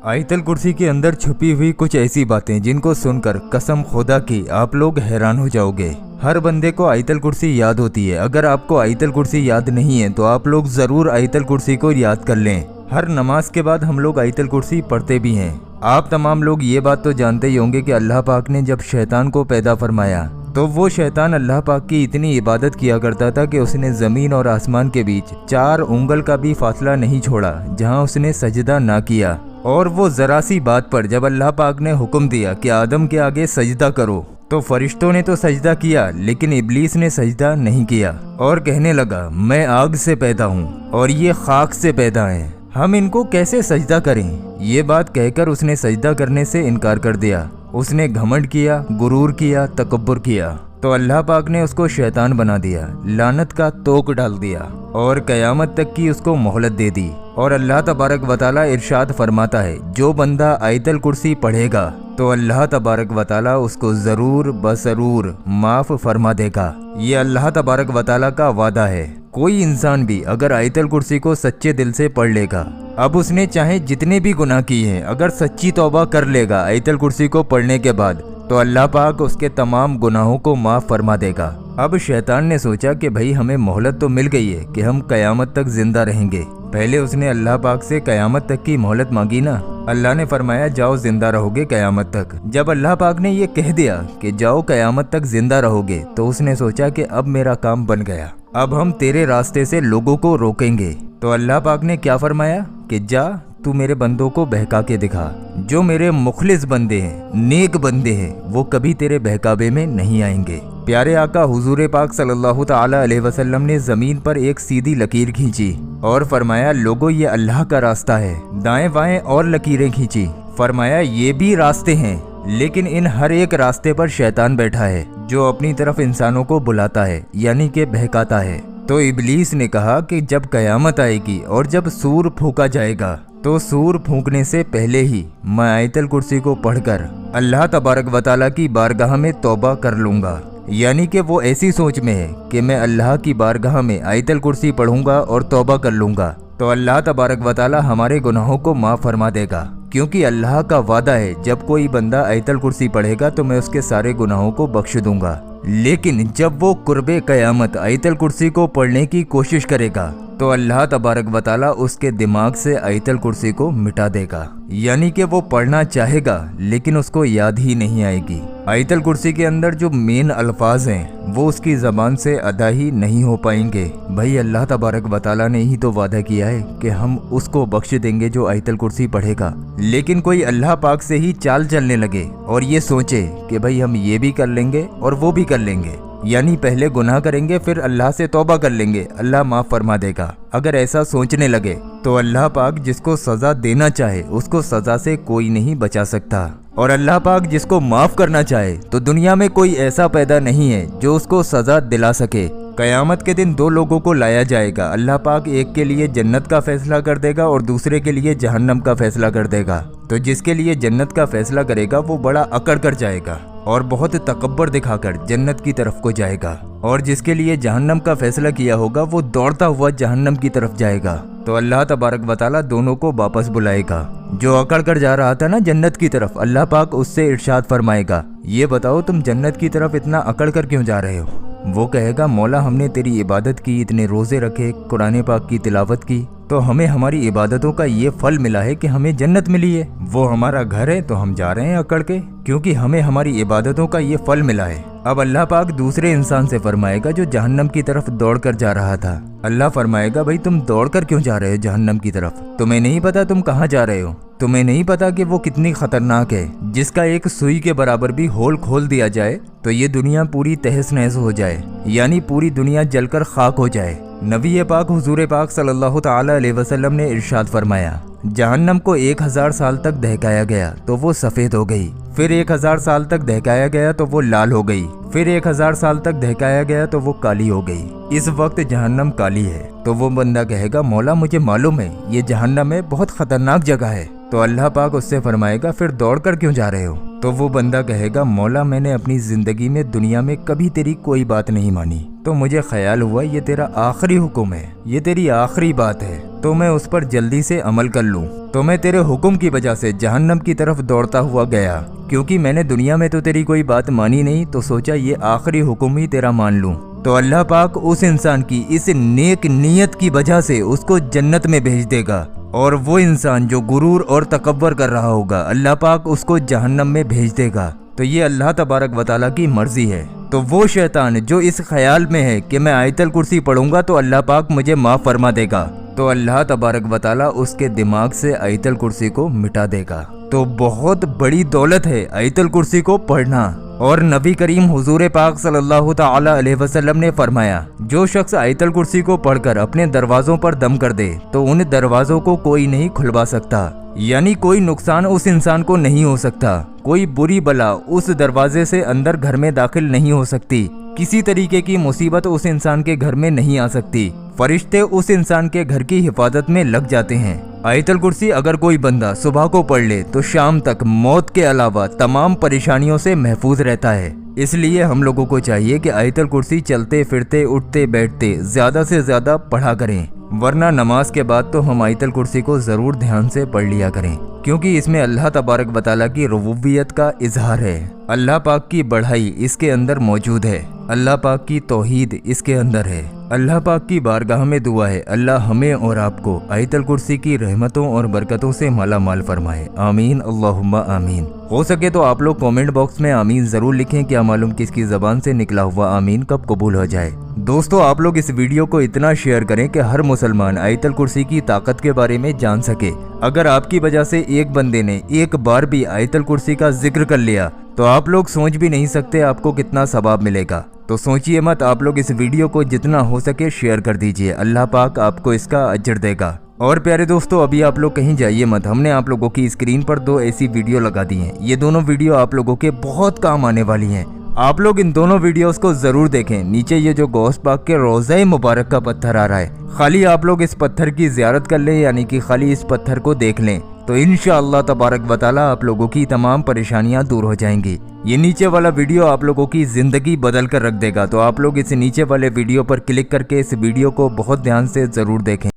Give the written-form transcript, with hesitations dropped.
आयतल कुर्सी के अंदर छुपी हुई कुछ ऐसी बातें जिनको सुनकर कसम खुदा की आप लोग हैरान हो जाओगे। हर बंदे को आयतल कुर्सी याद होती है। अगर आपको आयतल कुर्सी याद नहीं है तो आप लोग ज़रूर आयतल कुर्सी को याद कर लें। हर नमाज के बाद हम लोग आयतल कुर्सी पढ़ते भी हैं। आप तमाम लोग ये बात तो जानते ही होंगे कि अल्लाह पाक ने जब शैतान को पैदा फरमाया तो वो शैतान अल्लाह पाक की इतनी इबादत किया करता था कि उसने ज़मीन और आसमान के बीच 4 उंगल का भी फासला नहीं छोड़ा जहाँ उसने सजदा ना किया। और वो ज़रा सी बात पर जब अल्लाह पाक ने हुक्म दिया कि आदम के आगे सजदा करो तो फरिश्तों ने तो सजदा किया लेकिन इब्लीस ने सजदा नहीं किया और कहने लगा मैं आग से पैदा हूँ और ये खाक से पैदा हैं, हम इनको कैसे सजदा करें। ये बात कहकर उसने सजदा करने से इनकार कर दिया। उसने घमंड किया, गुरूर किया, तकब्बुर किया तो अल्लाह पाक ने उसको शैतान बना दिया, लानत का तोक डाल दिया और क़यामत तक की उसको मोहलत दे दी। और अल्लाह तबारक व तआला इरशाद फरमाता है जो बंदा आयतल कुर्सी पढ़ेगा तो अल्लाह तबारक व तआला उसको ज़रूर बसरूर माफ़ फरमा देगा। ये अल्लाह तबारक व तआला का वादा है। कोई इंसान भी अगर आयतल कुर्सी को सच्चे दिल से पढ़ लेगा, अब उसने चाहे जितने भी गुनाह किए हैं, अगर सच्ची तौबा कर लेगा आयतल कुर्सी को पढ़ने के बाद तो अल्लाह पाक उसके तमाम गुनाहों को माफ़ फरमा देगा। अब शैतान ने सोचा कि भाई हमें मोहलत तो मिल गई है कि हम क़यामत तक जिंदा रहेंगे। पहले उसने अल्लाह पाक से क़यामत तक की मोहलत मांगी ना। अल्लाह ने फरमाया जाओ जिंदा रहोगे क़यामत तक। जब अल्लाह पाक ने ये कह दिया कि जाओ क़यामत तक जिंदा रहोगे तो उसने सोचा कि अब मेरा काम बन गया, अब हम तेरे रास्ते से लोगों को रोकेंगे। तो अल्लाह पाक ने क्या फरमाया कि जा तू मेरे बंदों को बहका के दिखा। जो मेरे मुखलिस बंदे हैं, नेक बंदे हैं, वो कभी तेरे बहकावे में नहीं आएंगे। प्यारे आका हुजूर पाक सल्लल्लाहु ताला अलैहि वसल्लम ने ज़मीन पर एक सीधी लकीर खींची और फरमाया लोगों ये अल्लाह का रास्ता है। दाएं बाएं और लकीरें खींची, फरमाया ये भी रास्ते हैं लेकिन इन हर एक रास्ते पर शैतान बैठा है जो अपनी तरफ इंसानों को बुलाता है यानी कि बहकाता है। तो इब्लीस ने कहा कि जब क़यामत आएगी और जब सूर फूंका जाएगा तो सूर फूंकने से पहले ही मैं आयतल कुर्सी को पढ़कर अल्लाह तबारक व तआला की बारगाह में तौबा कर लूँगा। यानी कि वो ऐसी सोच में है कि मैं अल्लाह की बारगाह में आयतल कुर्सी पढ़ूंगा और तौबा कर लूँगा तो अल्लाह तबारक व तआला हमारे गुनाहों को माफ़ फरमा देगा। क्योंकि अल्लाह का वादा है जब कोई बंदा आयतल कुर्सी पढ़ेगा तो मैं उसके सारे गुनाहों को बख्श दूंगा। लेकिन जब वो कुर्बे क़यामत आयतल कुर्सी को पढ़ने की कोशिश करेगा तो अल्लाह तबारक व तआला उसके दिमाग से आयतल कुर्सी को मिटा देगा। यानी कि वो पढ़ना चाहेगा लेकिन उसको याद ही नहीं आएगी। आयतल कुर्सी के अंदर जो मेन अल्फाज हैं वो उसकी ज़बान से अदा ही नहीं हो पाएंगे। भाई अल्लाह तबारक व तआला ने ही तो वादा किया है कि हम उसको बख्श देंगे जो आयतल कुर्सी पढ़ेगा। लेकिन कोई अल्लाह पाक से ही चाल चलने लगे और ये सोचे कि भाई हम ये भी कर लेंगे और वो भी कर लेंगे, यानी पहले गुनाह करेंगे फिर अल्लाह से तौबा कर लेंगे, अल्लाह माफ़ फरमा देगा। अगर ऐसा सोचने लगे तो अल्लाह पाक जिसको सज़ा देना चाहे उसको सज़ा से कोई नहीं बचा सकता। और अल्लाह पाक जिसको माफ़ करना चाहे तो दुनिया में कोई ऐसा पैदा नहीं है जो उसको सज़ा दिला सके। क़यामत के दिन 2 लोगों को लाया जाएगा। अल्लाह पाक एक के लिए जन्नत का फैसला कर देगा और दूसरे के लिए जहन्नम का फैसला कर देगा। तो जिसके लिए जन्नत का फैसला करेगा वो बड़ा अकड़ कर जाएगा और बहुत तकब्बर दिखाकर जन्नत की तरफ को जाएगा, और जिसके लिए जहन्नम का फैसला किया होगा वो दौड़ता हुआ जहन्नम की तरफ जाएगा। तो अल्लाह तबारक व तआला दोनों को वापस बुलाएगा। जो अकड़ कर जा रहा था ना जन्नत की तरफ, अल्लाह पाक उससे इरशाद फरमाएगा ये बताओ तुम जन्नत की तरफ इतना अकड़ कर क्यों जा रहे हो। वो कहेगा मौला हमने तेरी इबादत की, इतने रोज़े रखे, कुरान पाक की तिलावत की, तो हमें हमारी इबादतों का ये फल मिला है कि हमें जन्नत मिली है। वो हमारा घर है तो हम जा रहे हैं अकड़ के, क्योंकि हमें हमारी इबादतों का ये फल मिला है। अब अल्लाह पाक दूसरे इंसान से फरमाएगा जो जहन्नम की तरफ दौड़ कर जा रहा था। अल्लाह फरमाएगा भाई तुम दौड़ कर क्यों जा रहे हो जहन्नम की तरफ, तुम्हें नहीं पता तुम कहाँ जा रहे हो, तुम्हें नहीं पता कि वो कितनी खतरनाक है, जिसका एक सुई के बराबर भी होल खोल दिया जाए तो ये दुनिया पूरी तहस नहस हो जाए, यानी पूरी दुनिया जलकर खाक हो जाए। नबी पाक हुजूर पाक सल्लल्लाहु ताला अलैहि वसल्लम ने इरशाद फरमाया जहन्नम को 1000 साल तक दहकाया गया तो वो सफ़ेद हो गई, फिर 1000 साल तक दहकाया गया तो वो लाल हो गई, फिर 1000 साल तक दहकाया गया तो वो काली हो गई। इस वक्त जहन्नम काली है तो वो बंदा कहेगा मौला मुझे मालूम है ये जहन्नम है, बहुत ख़तरनाक जगह है, तो अल्लाह पाक उससे फरमाएगा फिर दौड़ कर क्यों जा रहे हो। तो वो बंदा कहेगा मौला मैंने अपनी ज़िंदगी में दुनिया में कभी तेरी कोई बात नहीं मानी, तो मुझे ख्याल हुआ ये तेरा आखिरी हुक्म है, ये तेरी आखिरी बात है, तो मैं उस पर जल्दी से अमल कर लूँ। तो मैं तेरे हुक्म की वजह से जहन्नम की तरफ दौड़ता हुआ गया, क्योंकि मैंने दुनिया में तो तेरी कोई बात मानी नहीं, तो सोचा ये आखिरी हुक्म ही तेरा मान लूँ। तो अल्लाह पाक उस इंसान की इस नेक नीयत की वजह से उसको जन्नत में भेज देगा, और वो इंसान जो गुरूर और तकब्बर कर रहा होगा अल्लाह पाक उसको जहन्नम में भेज देगा। तो ये अल्लाह तबारक व तआला की मर्जी है। तो वो शैतान जो इस ख्याल में है कि मैं आयतल कुर्सी पढ़ूंगा तो अल्लाह पाक मुझे माफ़ फरमा देगा, तो अल्लाह तबारक व तआला उसके दिमाग से आयतल कुर्सी को मिटा देगा। तो बहुत बड़ी दौलत है आयतल कुर्सी को पढ़ना। और नबी करीम हुजूर पाक सल्लल्लाहु तआला अलैहि वसल्लम ने फरमाया जो शख्स आयतल कुर्सी को पढ़कर अपने दरवाज़ों पर दम कर दे तो उन दरवाज़ों को कोई नहीं खुलवा सकता, यानी कोई नुकसान उस इंसान को नहीं हो सकता, कोई बुरी बला उस दरवाजे से अंदर घर में दाखिल नहीं हो सकती, किसी तरीके की मुसीबत उस इंसान के घर में नहीं आ सकती, फरिश्ते उस इंसान के घर की हिफाजत में लग जाते हैं। आयतल कुर्सी अगर कोई बंदा सुबह को पढ़ ले तो शाम तक मौत के अलावा तमाम परेशानियों से महफूज रहता है। इसलिए हम लोगों को चाहिए कि आयतल कुर्सी चलते फिरते उठते बैठते ज़्यादा से ज़्यादा पढ़ा करें, वरना नमाज के बाद तो हम आयतल कुर्सी को ज़रूर ध्यान से पढ़ लिया करें, क्योंकि इसमें अल्लाह तबारक व तआला की रुबूबियत का इजहार है। अल्लाह पाक की बढ़ाई इसके अंदर मौजूद है, अल्लाह पाक की तौहीद इसके अंदर है। अल्लाह पाक की बारगाह में दुआ है अल्लाह हमें और आपको आयतल कुर्सी की रहमतों और बरकतों से माला माल फरमाए। आमीन अल्लाहुम्मा आमीन। हो सके तो आप लोग कमेंट बॉक्स में आमीन ज़रूर लिखें, क्या मालूम किसकी ज़बान से निकला हुआ आमीन कब कबूल हो जाए। दोस्तों आप लोग इस वीडियो को इतना शेयर करें कि हर मुसलमान आयतल कुर्सी की ताकत के बारे में जान सके। अगर आपकी वजह से एक बंदे ने एक बार भी आयतल कुर्सी का जिक्र कर लिया तो आप लोग सोच भी नहीं सकते आपको कितना सवाब मिलेगा। तो सोचिए मत, आप लोग इस वीडियो को जितना हो सके शेयर कर दीजिए, अल्लाह पाक आपको इसका अजर देगा। और प्यारे दोस्तों अभी आप लोग कहीं जाइए मत, हमने आप लोगों की स्क्रीन पर 2 ऐसी वीडियो लगा दी हैं। ये दोनों वीडियो आप लोगों के बहुत काम आने वाली हैं। आप लोग इन दोनों वीडियोस को जरूर देखें। नीचे ये जो गौस पाक के रोज़ा मुबारक का पत्थर आ रहा है, खाली आप लोग इस पत्थर की ज़ियारत कर लें, यानी कि खाली इस पत्थर को देख लें तो इंशाअल्लाह तबारक व तआला आप लोगों की तमाम परेशानियां दूर हो जाएंगी। ये नीचे वाला वीडियो आप लोगों की ज़िंदगी बदल कर रख देगा। तो आप लोग इस नीचे वाले वीडियो पर क्लिक करके इस वीडियो को बहुत ध्यान से ज़रूर देखें।